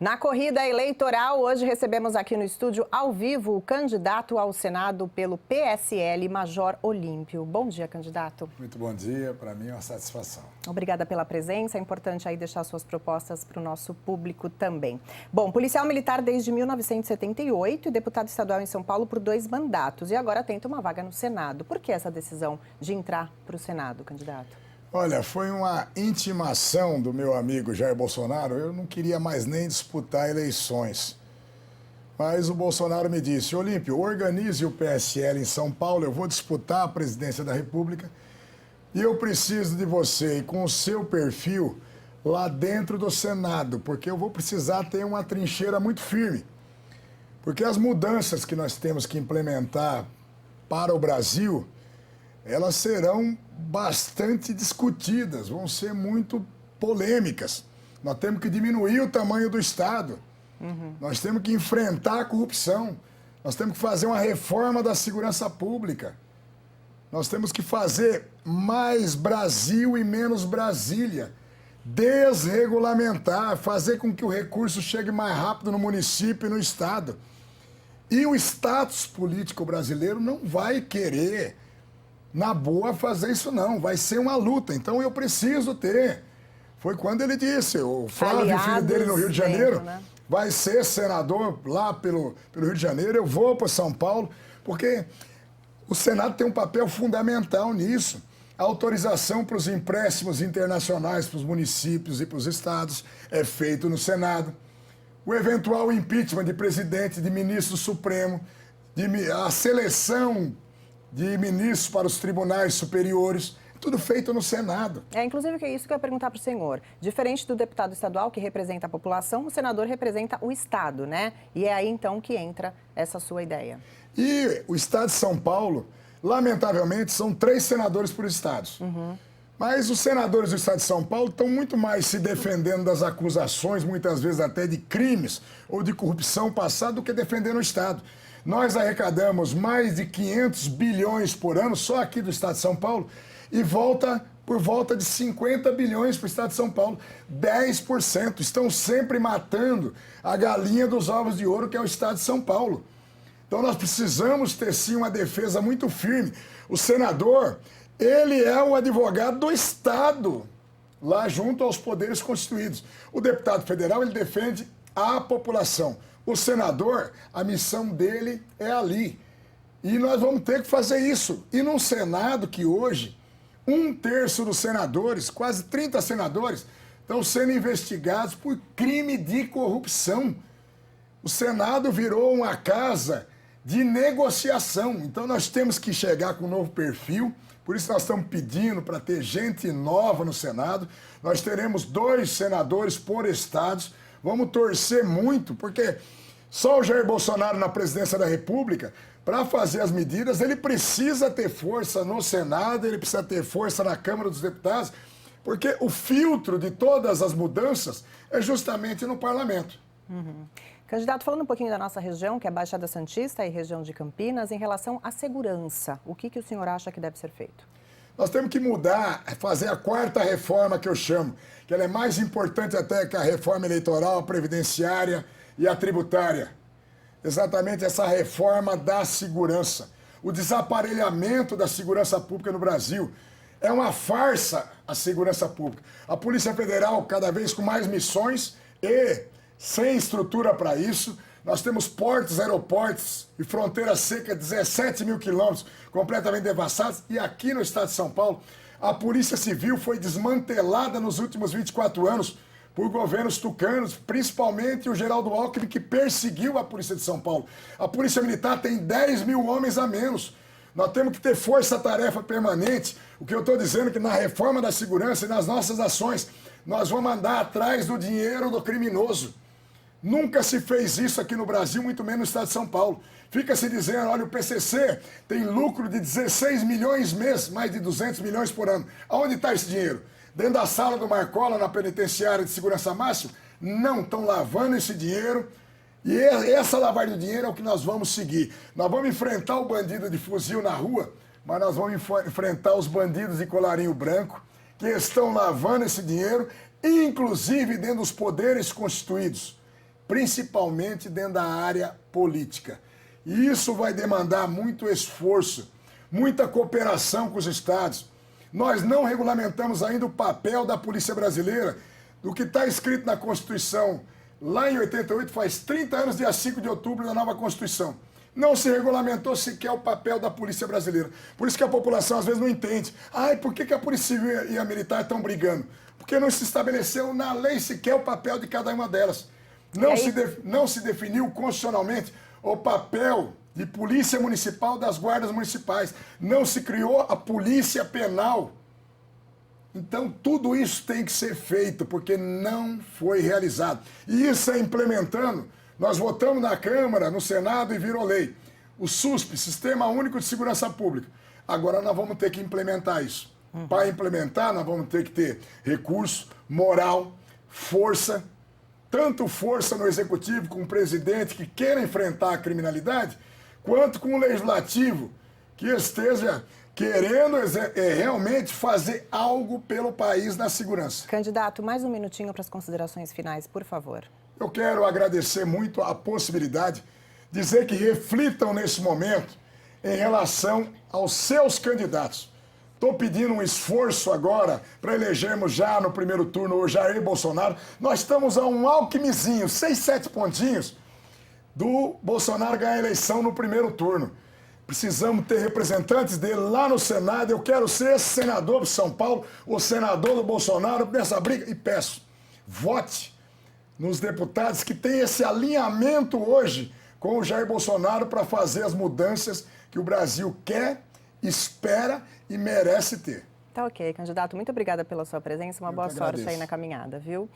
Na corrida eleitoral, hoje recebemos aqui no estúdio, ao vivo, o candidato ao Senado pelo PSL, Major Olímpio. Bom dia, candidato. Muito bom dia, para mim é uma satisfação. Obrigada pela presença, é importante aí deixar suas propostas para o nosso público também. Bom, policial militar desde 1978 e deputado estadual em São Paulo por 2 mandatos. E agora tenta uma vaga no Senado. Por que essa decisão de entrar para o Senado, candidato? Olha, foi uma intimação do meu amigo Jair Bolsonaro. Eu não queria mais nem disputar eleições. Mas o Bolsonaro me disse: Olímpio, organize o PSL em São Paulo, eu vou disputar a presidência da República e eu preciso de você e com o seu perfil lá dentro do Senado, porque eu vou precisar ter uma trincheira muito firme. Porque as mudanças que nós temos que implementar para o Brasil, elas serão bastante discutidas, vão ser muito polêmicas. Nós temos que diminuir o tamanho do Estado, nós temos que enfrentar a corrupção, nós temos que fazer uma reforma da segurança pública, nós temos que fazer mais Brasil e menos Brasília, desregulamentar, fazer com que o recurso chegue mais rápido no município e no Estado. E o status político brasileiro não vai querer na boa fazer isso não, vai ser uma luta, então eu preciso ter. Foi quando ele disse, o Flávio, filho dele no Rio de Janeiro, né? Vai ser senador lá pelo Rio de Janeiro, eu vou para São Paulo, porque o Senado tem um papel fundamental nisso. A autorização para os empréstimos internacionais para os municípios e para os estados é feito no Senado. O eventual impeachment de presidente, de ministro supremo, a seleção de ministros para os tribunais superiores, tudo feito no Senado. Inclusive, é isso que eu ia perguntar para o senhor. Diferente do deputado estadual, que representa a população, o senador representa o Estado, né? E é aí, então, que entra essa sua ideia. E o Estado de São Paulo, lamentavelmente, são 3 senadores por estados. Mas os senadores do Estado de São Paulo estão muito mais se defendendo das acusações, muitas vezes até de crimes ou de corrupção passada, do que defendendo o Estado. Nós arrecadamos mais de 500 bilhões por ano, só aqui do Estado de São Paulo, e por volta de 50 bilhões para o Estado de São Paulo. 10% estão sempre matando a galinha dos ovos de ouro, que é o Estado de São Paulo. Então nós precisamos ter sim uma defesa muito firme. O senador, ele é o advogado do Estado, lá junto aos poderes constituídos. O deputado federal, ele defende a população. O senador, a missão dele é ali. E nós vamos ter que fazer isso. E num Senado que hoje, 1/3 dos senadores, quase 30 senadores, estão sendo investigados por crime de corrupção. O Senado virou uma casa de negociação. Então nós temos que chegar com um novo perfil. Por isso nós estamos pedindo para ter gente nova no Senado. Nós teremos 2 senadores por estados. Vamos torcer muito, porque só o Jair Bolsonaro na presidência da República, para fazer as medidas, ele precisa ter força no Senado, ele precisa ter força na Câmara dos Deputados, porque o filtro de todas as mudanças é justamente no parlamento. Candidato, falando um pouquinho da nossa região, que é a Baixada Santista e região de Campinas, em relação à segurança, o que o senhor acha que deve ser feito? Nós temos que mudar, fazer a 4ª reforma que eu chamo, que ela é mais importante até que a reforma eleitoral, a previdenciária e a tributária. Exatamente essa reforma da segurança. O desaparelhamento da segurança pública no Brasil. É uma farsa a segurança pública. A Polícia Federal cada vez com mais missões e sem estrutura para isso. Nós temos portos, aeroportos e fronteira seca, 17 mil quilômetros, completamente devastados. E aqui no estado de São Paulo, a Polícia Civil foi desmantelada nos últimos 24 anos por governos tucanos, principalmente o Geraldo Alckmin, que perseguiu a Polícia de São Paulo. A Polícia Militar tem 10 mil homens a menos. Nós temos que ter força-tarefa permanente. O que eu estou dizendo é que na reforma da segurança e nas nossas ações, nós vamos andar atrás do dinheiro do criminoso. Nunca se fez isso aqui no Brasil, muito menos no estado de São Paulo. Fica se dizendo, olha, o PCC tem lucro de 16 milhões mês, mais de 200 milhões por ano. Aonde está esse dinheiro? Dentro da sala do Marcola, na penitenciária de segurança máxima? Não, estão lavando esse dinheiro. E essa lavagem de dinheiro é o que nós vamos seguir. Nós vamos enfrentar o bandido de fuzil na rua, mas nós vamos enfrentar os bandidos de colarinho branco, que estão lavando esse dinheiro, inclusive dentro dos poderes constituídos. principalmente dentro da área política. E isso vai demandar muito esforço, muita cooperação com os estados. Nós não regulamentamos ainda o papel da Polícia Brasileira, do que está escrito na Constituição. Lá em 88, faz 30 anos, dia 5 de outubro, da nova Constituição. Não se regulamentou sequer o papel da Polícia Brasileira. Por isso que a população às vezes não entende. Ai, por que a Polícia Civil e a Militar estão brigando? Porque não se estabeleceu na lei sequer o papel de cada uma delas. Não se definiu constitucionalmente o papel de Polícia Municipal das Guardas Municipais. Não se criou a Polícia Penal. Então, tudo isso tem que ser feito, porque não foi realizado. E isso é implementando. Nós votamos na Câmara, no Senado e virou lei. O SUSP, Sistema Único de Segurança Pública. Agora nós vamos ter que implementar isso. Para implementar, nós vamos ter que ter recurso, moral, força, tanto força no Executivo com o presidente que queira enfrentar a criminalidade, quanto com o Legislativo que esteja querendo realmente fazer algo pelo país na segurança. Candidato, mais um minutinho para as considerações finais, por favor. Eu quero agradecer muito a possibilidade, dizer que reflitam nesse momento em relação aos seus candidatos. Estou pedindo um esforço agora para elegermos já no primeiro turno o Jair Bolsonaro. Nós estamos a um alquimizinho, 6, 7 pontinhos do Bolsonaro ganhar a eleição no primeiro turno. Precisamos ter representantes dele lá no Senado. Eu quero ser esse senador de São Paulo, o senador do Bolsonaro nessa briga. E peço, vote nos deputados que têm esse alinhamento hoje com o Jair Bolsonaro para fazer as mudanças que o Brasil quer, espera e merece ter. Tá ok, candidato. Muito obrigada pela sua presença. Uma boa sorte aí na caminhada, viu?